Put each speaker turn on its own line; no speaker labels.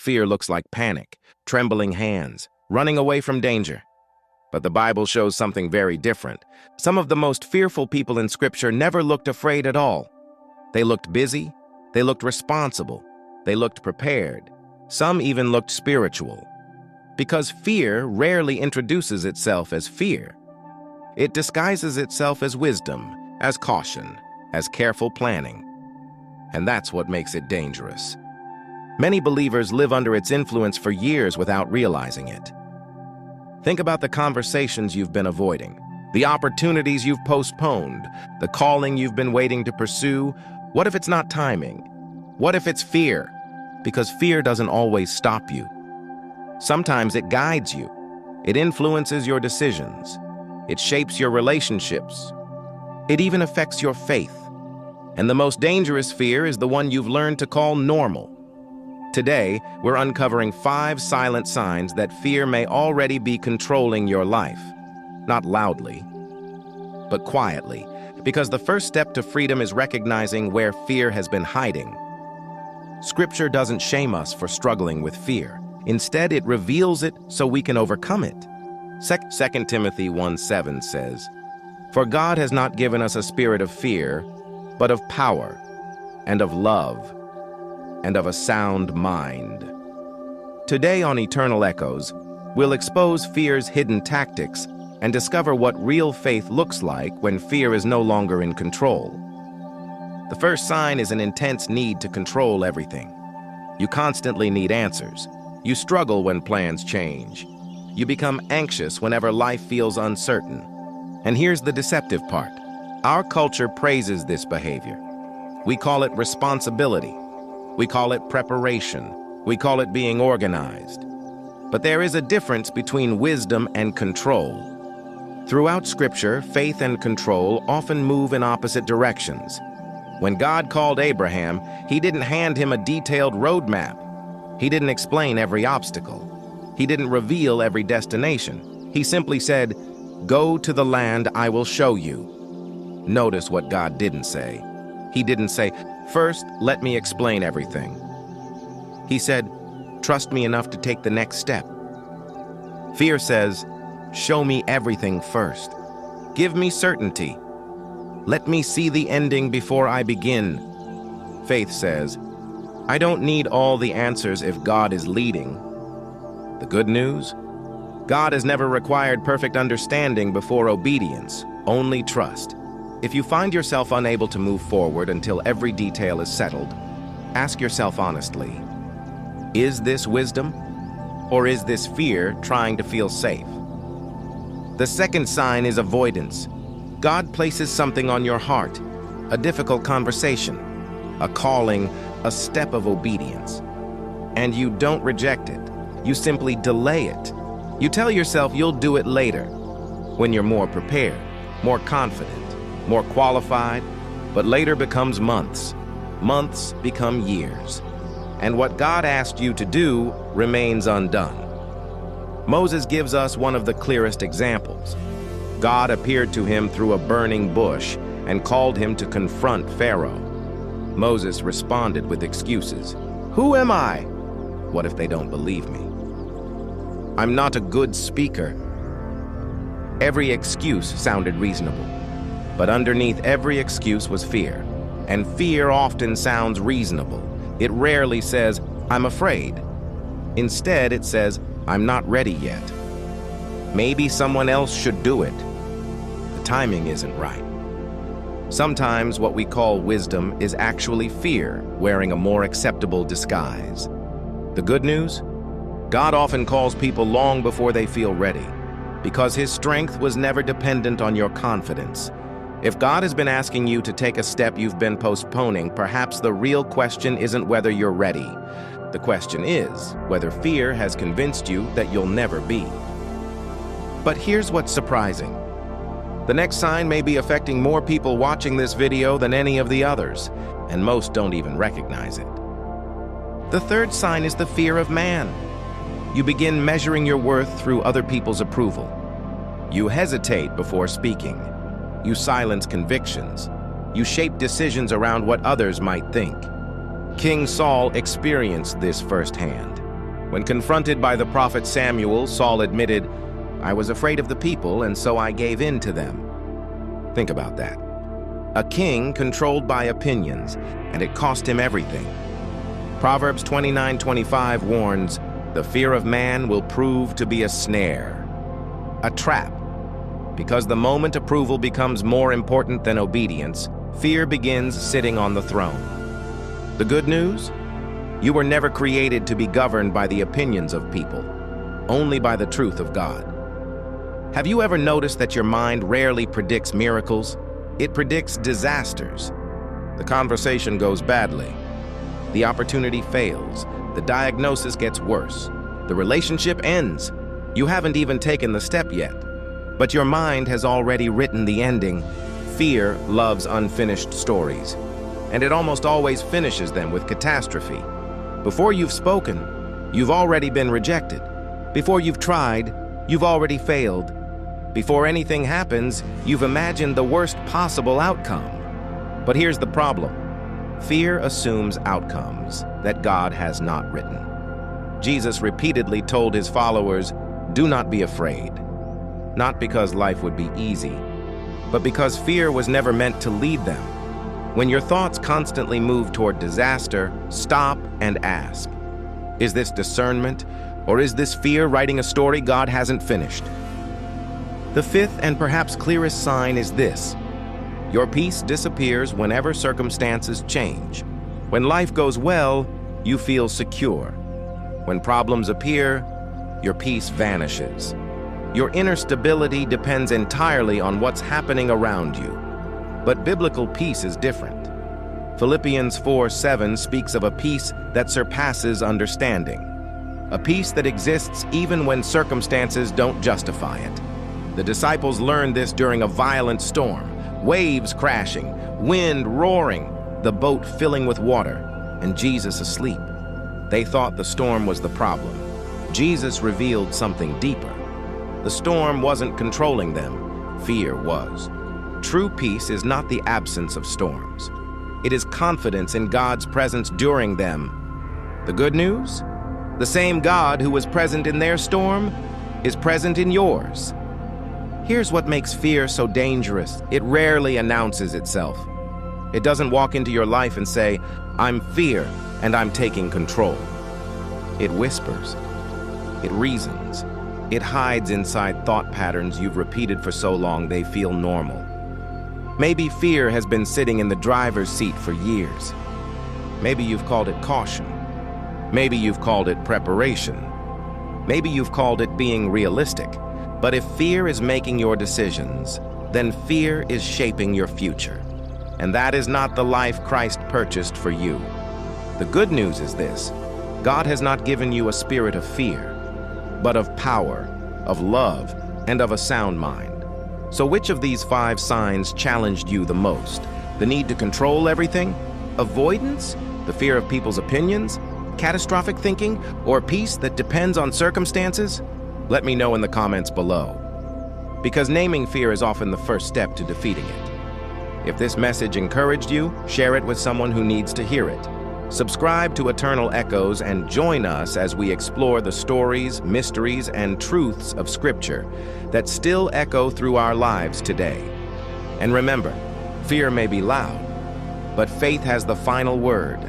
fear looks like panic, trembling hands, running away from danger. But the Bible shows something very different. Some of the most fearful people in Scripture never looked afraid at all. They looked busy, they looked responsible, they looked prepared. Some even looked spiritual. Because fear rarely introduces itself as fear. It disguises itself as wisdom, as caution, as careful planning. And that's what makes it dangerous. Many believers live under its influence for years without realizing it. Think about the conversations you've been avoiding, the opportunities you've postponed, the calling you've been waiting to pursue. What if it's not timing? What if it's fear? Because fear doesn't always stop you. Sometimes it guides you. It influences your decisions. It shapes your relationships. It even affects your faith. And the most dangerous fear is the one you've learned to call normal. Today, we're uncovering 5 silent signs that fear may already be controlling your life. Not loudly, but quietly, because the first step to freedom is recognizing where fear has been hiding. Scripture doesn't shame us for struggling with fear. Instead, it reveals it so we can overcome it. 2 Timothy 1:7 says, "For God has not given us a spirit of fear, but of power, and of love, and of a sound mind." Today on Eternal Echoes, we'll expose fear's hidden tactics and discover what real faith looks like when fear is no longer in control. The first sign is an intense need to control everything. You constantly need answers. You struggle when plans change. You become anxious whenever life feels uncertain. And here's the deceptive part. Our culture praises this behavior. We call it responsibility. We call it preparation. We call it being organized. But there is a difference between wisdom and control. Throughout Scripture, faith and control often move in opposite directions. When God called Abraham, He didn't hand him a detailed roadmap. He didn't explain every obstacle. He didn't reveal every destination. He simply said, "Go to the land I will show you." Notice what God didn't say. He didn't say, "First, let me explain everything." He said, "Trust me enough to take the next step." Fear says, "Show me everything first. Give me certainty. Let me see the ending before I begin." Faith says, "I don't need all the answers if God is leading." The good news? God has never required perfect understanding before obedience, only trust. If you find yourself unable to move forward until every detail is settled, ask yourself honestly, is this wisdom, or is this fear trying to feel safe? The second sign is avoidance. God places something on your heart, a difficult conversation, a calling, a step of obedience. And you don't reject it. You simply delay it. You tell yourself you'll do it later, when you're more prepared, more confident, more qualified, but later becomes months. Months become years. And what God asked you to do remains undone. Moses gives us one of the clearest examples. God appeared to him through a burning bush and called him to confront Pharaoh. Moses responded with excuses. "Who am I?" What if they don't believe me? "I'm not a good speaker." Every excuse sounded reasonable. But underneath every excuse was fear. And fear often sounds reasonable. It rarely says, "I'm afraid." Instead, it says, "I'm not ready yet. Maybe someone else should do it. The timing isn't right." Sometimes what we call wisdom is actually fear wearing a more acceptable disguise. The good news? God often calls people long before they feel ready, because His strength was never dependent on your confidence. If God has been asking you to take a step you've been postponing, perhaps the real question isn't whether you're ready. The question is whether fear has convinced you that you'll never be. But here's what's surprising. The next sign may be affecting more people watching this video than any of the others, and most don't even recognize it. The third sign is the fear of man. You begin measuring your worth through other people's approval. You hesitate before speaking. You silence convictions. You shape decisions around what others might think. King Saul experienced this firsthand. When confronted by the prophet Samuel, Saul admitted, "I was afraid of the people, and so I gave in to them." Think about that. A king controlled by opinions, and it cost him everything. Proverbs 29:25 warns, "The fear of man will prove to be a snare, a trap." Because the moment approval becomes more important than obedience, fear begins sitting on the throne. The good news? You were never created to be governed by the opinions of people, only by the truth of God. Have you ever noticed that your mind rarely predicts miracles? It predicts disasters. The conversation goes badly. The opportunity fails. The diagnosis gets worse. The relationship ends. You haven't even taken the step yet. But your mind has already written the ending. Fear loves unfinished stories, and it almost always finishes them with catastrophe. Before you've spoken, you've already been rejected. Before you've tried, you've already failed. Before anything happens, you've imagined the worst possible outcome. But here's the problem. Fear assumes outcomes that God has not written. Jesus repeatedly told his followers, "Do not be afraid." Not because life would be easy, but because fear was never meant to lead them. When your thoughts constantly move toward disaster, stop and ask, is this discernment, or is this fear writing a story God hasn't finished? The fifth and perhaps clearest sign is this. Your peace disappears whenever circumstances change. When life goes well, you feel secure. When problems appear, your peace vanishes. Your inner stability depends entirely on what's happening around you. But biblical peace is different. Philippians 4:7 speaks of a peace that surpasses understanding. A peace that exists even when circumstances don't justify it. The disciples learned this during a violent storm, waves crashing, wind roaring, the boat filling with water, and Jesus asleep. They thought the storm was the problem. Jesus revealed something deeper. The storm wasn't controlling them, fear was. True peace is not the absence of storms. It is confidence in God's presence during them. The good news? The same God who was present in their storm is present in yours. Here's what makes fear so dangerous. It rarely announces itself. It doesn't walk into your life and say, "I'm fear and I'm taking control." It whispers. It reasons. It hides inside thought patterns you've repeated for so long they feel normal. Maybe fear has been sitting in the driver's seat for years. Maybe you've called it caution. Maybe you've called it preparation. Maybe you've called it being realistic. But if fear is making your decisions, then fear is shaping your future. And that is not the life Christ purchased for you. The good news is this: God has not given you a spirit of fear, but of power, of love, and of a sound mind. So which of these 5 signs challenged you the most? The need to control everything? Avoidance? The fear of people's opinions? Catastrophic thinking? Or peace that depends on circumstances? Let me know in the comments below. Because naming fear is often the first step to defeating it. If this message encouraged you, share it with someone who needs to hear it. Subscribe to Eternal Echoes and join us as we explore the stories, mysteries, and truths of Scripture that still echo through our lives today. And remember, fear may be loud, but faith has the final word.